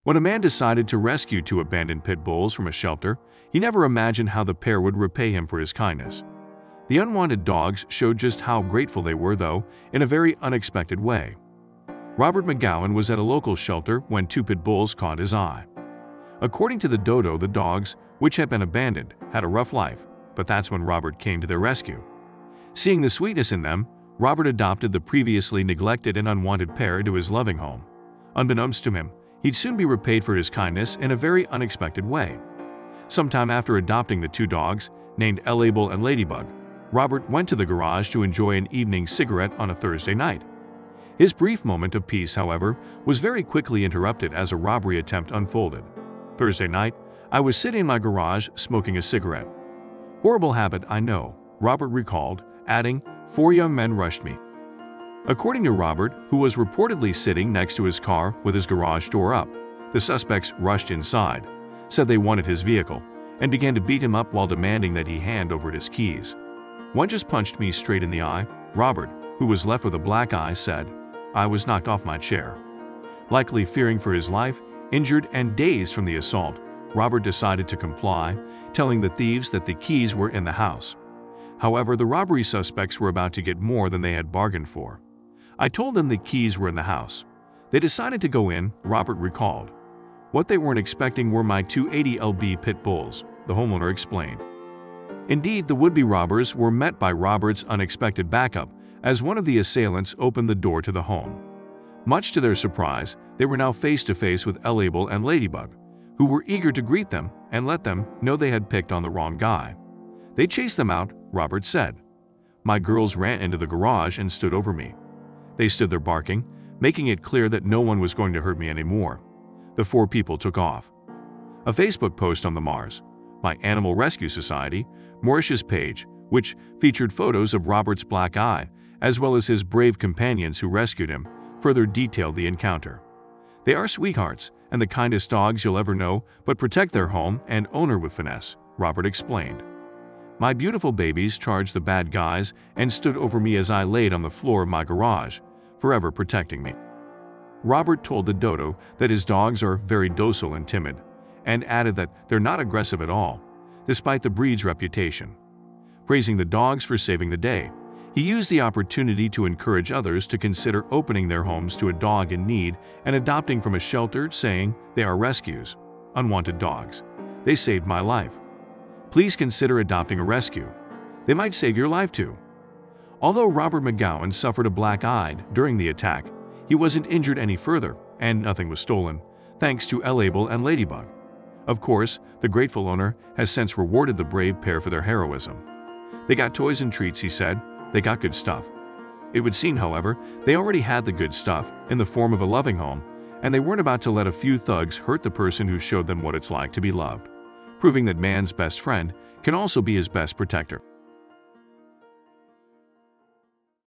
When a man decided to rescue two abandoned pit bulls from a shelter, he never imagined how the pair would repay him for his kindness. The unwanted dogs showed just how grateful they were, though, in a very unexpected way. Robert McGowan was at a local shelter when two pit bulls caught his eye. According to the dodo, the dogs, which had been abandoned, had a rough life, but that's when Robert came to their rescue. Seeing the sweetness in them, Robert adopted the previously neglected and unwanted pair into his loving home. Unbeknownst to him, he'd soon be repaid for his kindness in a very unexpected way. Sometime after adopting the two dogs, named Label and Ladybug, Robert went to the garage to enjoy an evening cigarette on a Thursday night. His brief moment of peace, however, was very quickly interrupted as a robbery attempt unfolded. Thursday night, I was sitting in my garage smoking a cigarette. Horrible habit, I know, Robert recalled, adding, 4 young men rushed me. According to Robert, who was reportedly sitting next to his car with his garage door up, the suspects rushed inside, said they wanted his vehicle, and began to beat him up while demanding that he hand over his keys. One just punched me straight in the eye. Robert, who was left with a black eye, said, I was knocked off my chair. Likely fearing for his life, injured and dazed from the assault, Robert decided to comply, telling the thieves that the keys were in the house. However, the robbery suspects were about to get more than they had bargained for. I told them the keys were in the house. They decided to go in, Robert recalled. What they weren't expecting were my 280 lb pit bulls, the homeowner explained. Indeed, the would-be robbers were met by Robert's unexpected backup as one of the assailants opened the door to the home. Much to their surprise, they were now face-to-face with Label and Ladybug, who were eager to greet them and let them know they had picked on the wrong guy. They chased them out, Robert said. My girls ran into the garage and stood over me. They stood there barking, making it clear that no one was going to hurt me anymore. The 4 people took off. A Facebook post on the Mars, my Animal Rescue Society, Mauritius page, which featured photos of Robert's black eye, as well as his brave companions who rescued him, further detailed the encounter. They are sweethearts and the kindest dogs you'll ever know, but protect their home and owner with finesse, Robert explained. My beautiful babies charged the bad guys and stood over me as I laid on the floor of my garage, forever protecting me. Robert told the dodo that his dogs are very docile and timid, and added that they're not aggressive at all, despite the breed's reputation. Praising the dogs for saving the day, he used the opportunity to encourage others to consider opening their homes to a dog in need and adopting from a shelter, saying, they are rescues, unwanted dogs. They saved my life. Please consider adopting a rescue. They might save your life too. Although Robert McGowan suffered a black eye during the attack, he wasn't injured any further, and nothing was stolen, thanks to Label and Ladybug. Of course, the grateful owner has since rewarded the brave pair for their heroism. They got toys and treats, he said. They got good stuff. It would seem, however, they already had the good stuff in the form of a loving home, and they weren't about to let a few thugs hurt the person who showed them what it's like to be loved, proving that man's best friend can also be his best protector.